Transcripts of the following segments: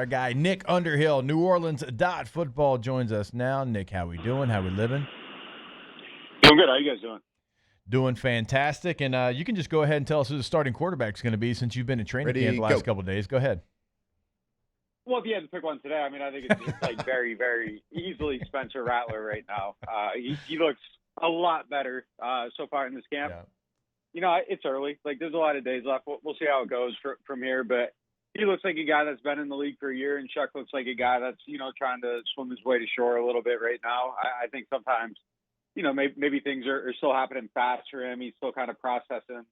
Our guy, Nick Underhill, neworleans.football joins us now. Nick, how we doing? How we living? Doing good. How you guys doing? Doing fantastic. And you can just go ahead and tell us who the starting quarterback's going to be since you've been in training camp the last couple of days. Go ahead. Well, if you had to pick one today, I mean, I think it's like very, very easily Spencer Rattler right now. He looks a lot better so far in this camp. Yeah. You know, it's early. Like, there's a lot of days left. We'll see how it goes from here. But he looks like a guy that's been in the league for a year, and Chuck looks like a guy that's, you know, trying to swim his way to shore a little bit right now. I think sometimes, you know, maybe things are still happening fast for him. He's still kind of processing.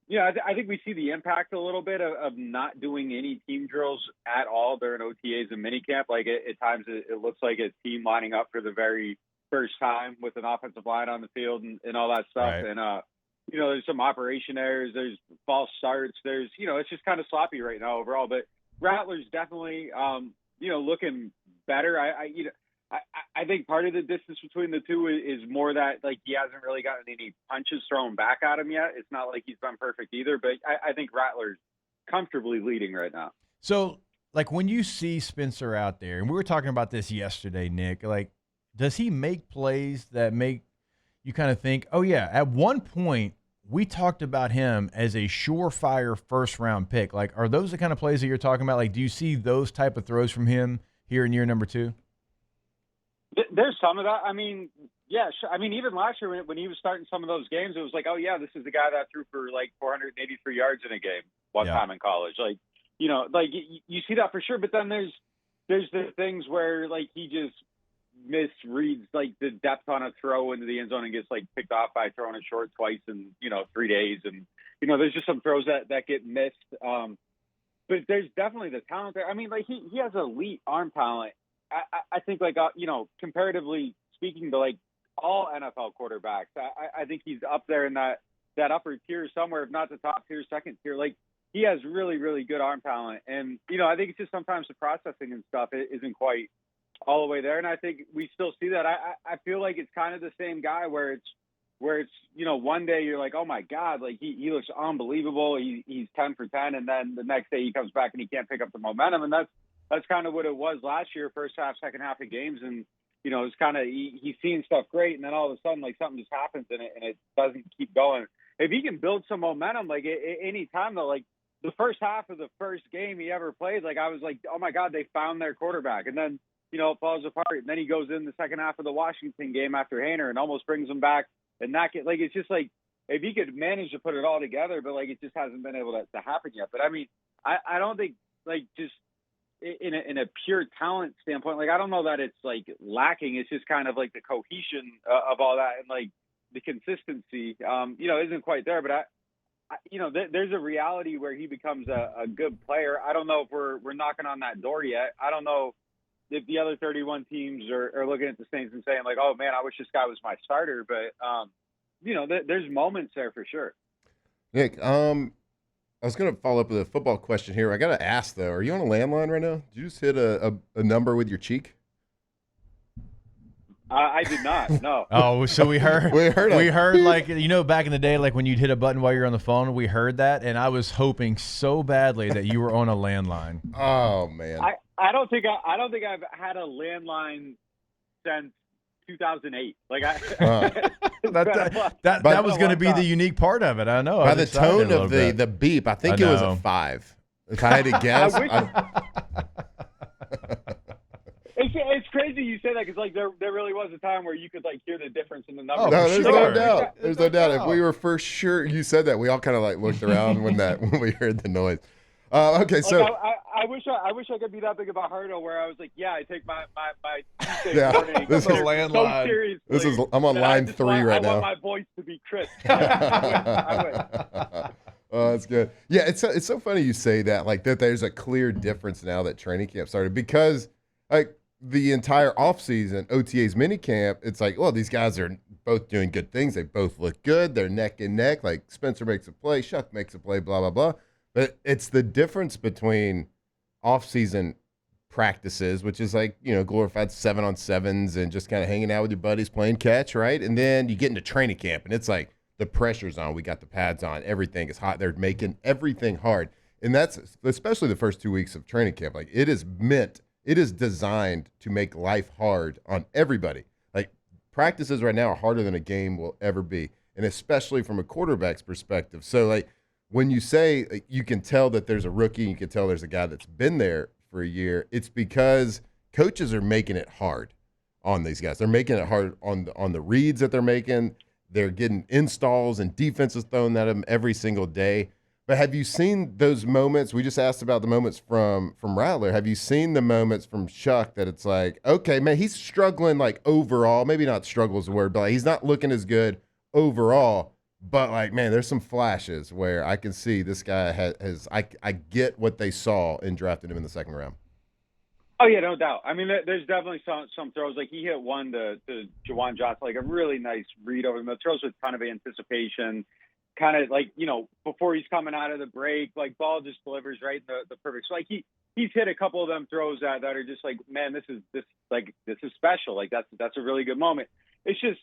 Yeah, I think we see the impact a little bit of not doing any team drills at all during OTAs and minicamp. Like, at times it looks like a team lining up for the very first time with an offensive line on the field and all that stuff. Right. And, you know, there's some operation errors, there's false starts, there's, you know, it's just kind of sloppy right now overall. But Rattler's definitely, you know, looking better. I think part of the distance between the two is more that, like, he hasn't really gotten any punches thrown back at him yet. It's not like he's been perfect either, but I think Rattler's comfortably leading right now. So, like, when you see Spencer out there, and we were talking about this yesterday, Nick, like, does he make plays that make you kind of think, oh, yeah, at one point we talked about him as a surefire first-round pick. Like, are those the kind of plays that you're talking about? Like, do you see those type of throws from him here in year number 2? There's some of that. I mean, yeah. I mean, even last year when he was starting some of those games, it was like, oh, yeah, this is the guy that threw for like 483 yards in a game one time in college. Like, you know, like you see that for sure. But then there's the things where, like, he just misreads, like, the depth on a throw into the end zone and gets, like, picked off by throwing it short twice in, you know, 3 days. And, you know, there's just some throws that get missed. But there's definitely the talent there. I mean, like, he has elite arm talent. I think, like, you know, comparatively speaking to, like, all NFL quarterbacks, I think he's up there in that upper tier somewhere, if not the top tier, second tier. Like, he has really, really good arm talent. And, you know, I think it's just sometimes the processing and stuff isn't quite all the way there. And I think we still see that. I feel like it's kind of the same guy where it's, you know, one day you're like, oh my God, like he looks unbelievable. He's 10 for 10. And then the next day he comes back and he can't pick up the momentum. And that's kind of what it was last year, first half, second half of games. And, you know, it's kind of, he's seeing stuff great. And then all of a sudden, like, something just happens and it doesn't keep going. If he can build some momentum, like, any time though, like the first half of the first game he ever played, like, I was like, oh my God, they found their quarterback. And then, you know, it falls apart. And then he goes in the second half of the Washington game after Hainer and almost brings them back. And that, like, it's just like, if he could manage to put it all together, but, like, it just hasn't been able to happen yet. But I mean, I don't think, like, just in a pure talent standpoint, like, I don't know that it's, like, lacking. It's just kind of like the cohesion of all that and, like, the consistency, you know, isn't quite there. But you know, there's a reality where he becomes a good player. I don't know if we're knocking on that door yet. I don't know if the other 31 teams are looking at the Saints and saying, like, oh man, I wish this guy was my starter. But you know, there's moments there for sure. Nick, I was going to follow up with a football question here. I got to ask, though, are you on a landline right now? Did you just hit a number with your cheek? I did not, no. Oh, so we heard like, you know, back in the day, like when you'd hit a button while you're on the phone, we heard that, and I was hoping so badly that you were on a landline. Oh man. I don't think I've had a landline since 2008. Like that was going to be the unique part of it. I know. By the tone of the beep, I think it was a 5. If I had to guess. It's crazy you say that because, like, there really was a time where you could, like, hear the difference in the numbers. Oh, no, there's no doubt. There's no doubt. If we were for sure you said that, we all kind of, like, looked around when we heard the noise. Okay, so I wish I could be that big of a hurdle where I was like, yeah, I take my yeah, morning. this is landline. So seriously. I'm on line 3 right now. I want my voice to be crisp. Yeah, I would. Oh, that's good. Yeah, it's so funny you say that, like, that there's a clear difference now that training camp started, because, like, the entire offseason, OTA's minicamp, it's like, well, these guys are both doing good things. They both look good. They're neck and neck. Like, Spencer makes a play, Shuck makes a play, blah, blah, blah. But it's the difference between offseason practices, which is like, you know, glorified 7-on-7s and just kind of hanging out with your buddies playing catch, right? And then you get into training camp, and it's like the pressure's on. We got the pads on. Everything is hot. They're making everything hard. And that's especially the first 2 weeks of training camp. Like it is designed to make life hard on everybody. Like practices right now are harder than a game will ever be. And especially from a quarterback's perspective. So like when you say like, you can tell that there's a rookie, you can tell there's a guy that's been there for a year, it's because coaches are making it hard on these guys. They're making it hard on the reads that they're making. They're getting installs and defenses thrown at them every single day. But have you seen those moments? We just asked about the moments from Rattler. Have you seen the moments from Chuck that it's like, okay, man, he's struggling like overall. Maybe not struggle is the word, but like, he's not looking as good overall. But like, man, there's some flashes where I can see this guy has I get what they saw in drafting him in the second round. Oh yeah, no doubt. I mean, there's definitely some throws. Like he hit one to Jawan Johnson, like a really nice read over the throws with a ton of anticipation. Kind of like, before he's coming out of the break, like ball just delivers right in the perfect. So like he's hit a couple of them throws that are just like, man, this is special. Like that's a really good moment. It's just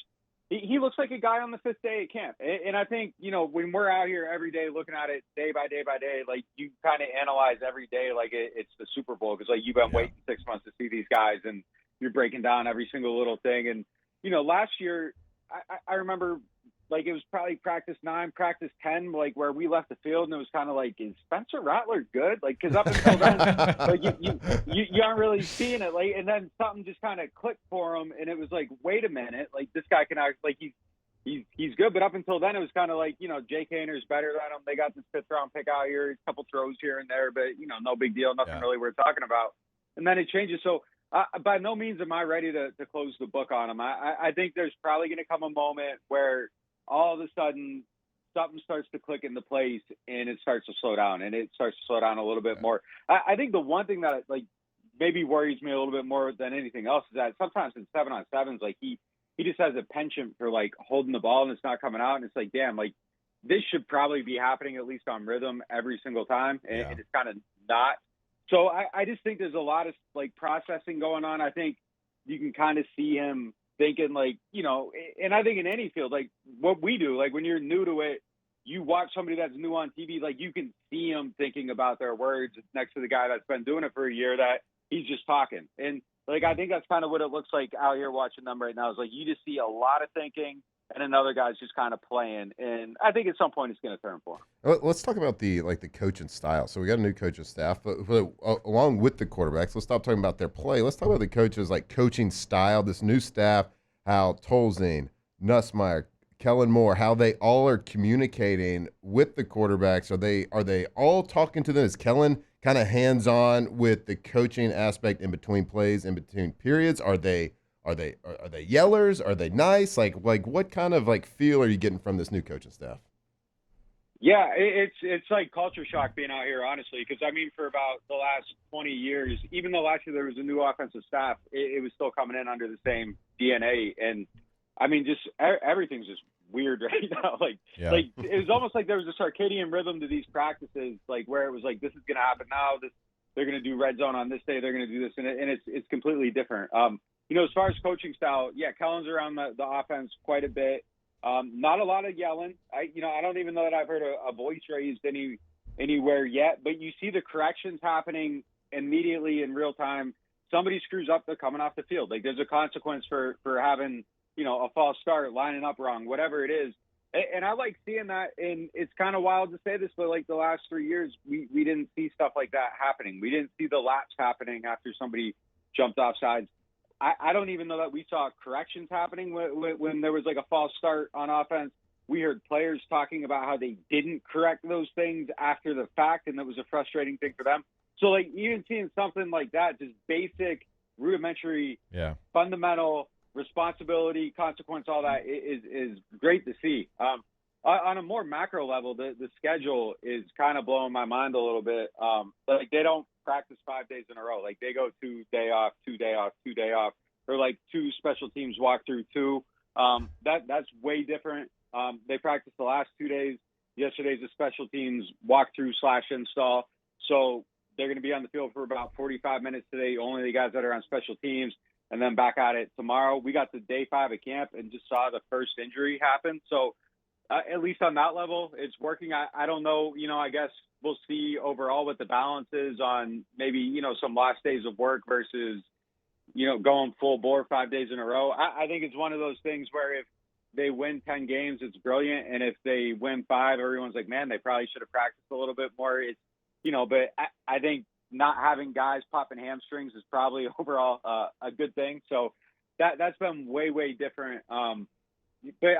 he looks like a guy on the 5th day at camp. And I think, when we're out here every day looking at it day by day by day, like you kind of analyze every day like it's the Super Bowl, because like you've been waiting 6 months to see these guys and you're breaking down every single little thing. And last year I remember, like it was probably practice 9, practice 10, like where we left the field, and it was kind of like, is Spencer Rattler good? Like, because up until then, like you aren't really seeing it. Like, and then something just kind of clicked for him, and it was like, wait a minute, like this guy can act like he's good. But up until then, it was kind of like, Jake Hayner's better than him. They got this 5th round pick out here, a couple throws here and there, but no big deal, nothing really worth talking about. And then it changes. So by no means am I ready to close the book on him. I think there's probably going to come a moment where all of a sudden something starts to click into place and it starts to slow down, and it starts to slow down a little bit more. I think the one thing that like maybe worries me a little bit more than anything else is that sometimes in 7-on-7s, like he just has a penchant for like holding the ball and it's not coming out. And it's like, damn, like this should probably be happening at least on rhythm every single time. And it's kind of not. So I just think there's a lot of like processing going on. I think you can kind of see him thinking like, and I think in any field, like what we do, like when you're new to it, you watch somebody that's new on TV, like you can see them thinking about their words next to the guy that's been doing it for a year that he's just talking. And like, I think that's kind of what it looks like out here watching them right now, is like, you just see a lot of thinking and another guy's just kind of playing. And I think at some point it's going to turn for him. Let's talk about the coaching style. So we got a new coaching staff, but along with the quarterbacks, let's stop talking about their play. Let's talk about the coaches, like coaching style, this new staff, how Tolzien, Nussmeier, Kellen Moore, how they all are communicating with the quarterbacks. Are they all talking to them? Is Kellen kind of hands-on with the coaching aspect in between plays, in between periods? Are they yellers? Are they nice? Like what kind of like feel are you getting from this new coaching staff? Yeah, it's like culture shock being out here, honestly, because I mean, for about the last 20 years, even though last year there was a new offensive staff, it was still coming in under the same DNA. And I mean, just everything's just weird right now. Like it was almost like there was a circadian rhythm to these practices, like where it was like, this is going to happen now. They're going to do red zone on this day. They're going to do this, and it's completely different. As far as coaching style, yeah, Kellen's around the offense quite a bit. Not a lot of yelling. I don't even know that I've heard a voice raised anywhere yet, but you see the corrections happening immediately in real time. Somebody screws up, they're coming off the field. Like there's a consequence for having, a false start, lining up wrong, whatever it is. And I like seeing that. And it's kind of wild to say this, but like the last 3 years, we didn't see stuff like that happening. We didn't see the laps happening after somebody jumped off sides. I don't even know that we saw corrections happening when there was like a false start on offense. We heard players talking about how they didn't correct those things after the fact, and that was a frustrating thing for them. So like even seeing something like that, just basic, rudimentary, fundamental responsibility, consequence, all that is great to see. On a more macro level, the schedule is kind of blowing my mind a little bit. Like they don't practice 5 days in a row. Like they go 2 day off, 2 day off, 2 day off, or like 2 special teams walk through 2. That's way different. They practice the last 2 days. Yesterday's a special teams walkthrough / install. So they're going to be on the field for about 45 minutes today. Only the guys that are on special teams, and then back at it tomorrow. We got to day 5 of camp and just saw the first injury happen. So at least on that level, it's working. I don't know, I guess we'll see overall what the balance is on maybe, some lost days of work versus, going full bore 5 days in a row. I think it's one of those things where if they win 10 games, it's brilliant. And if they win 5, everyone's like, man, they probably should have practiced a little bit more. It's, but I think not having guys popping hamstrings is probably overall a good thing. So that's been way, way different. But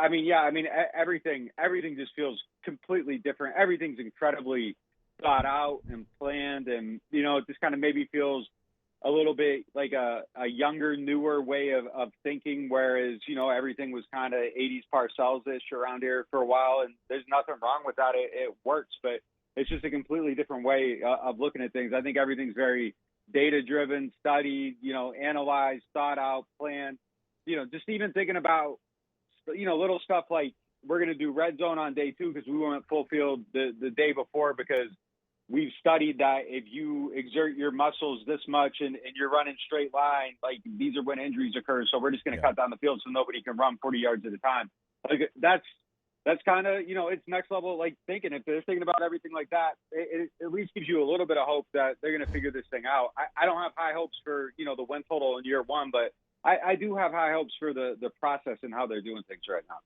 everything just feels completely different. Everything's incredibly thought out and planned, and it just kind of maybe feels a little bit like a younger, newer way of thinking. Whereas everything was kind of 80s Parcells-ish around here for a while, and there's nothing wrong with that. It works, but it's just a completely different way of looking at things. I think everything's very data-driven, studied, analyzed, thought out, planned. Just even thinking about little stuff like we're going to do red zone on day 2 because we went full field the day before, because we've studied that if you exert your muscles this much and you're running straight line, like these are when injuries occur. So we're just going to cut down the field so nobody can run 40 yards at a time. Like that's kind of, it's next level, like thinking. If they're thinking about everything like that, it at least gives you a little bit of hope that they're going to figure this thing out. I don't have high hopes for, the win total in year 1, but I do have high hopes for the process and how they're doing things right now.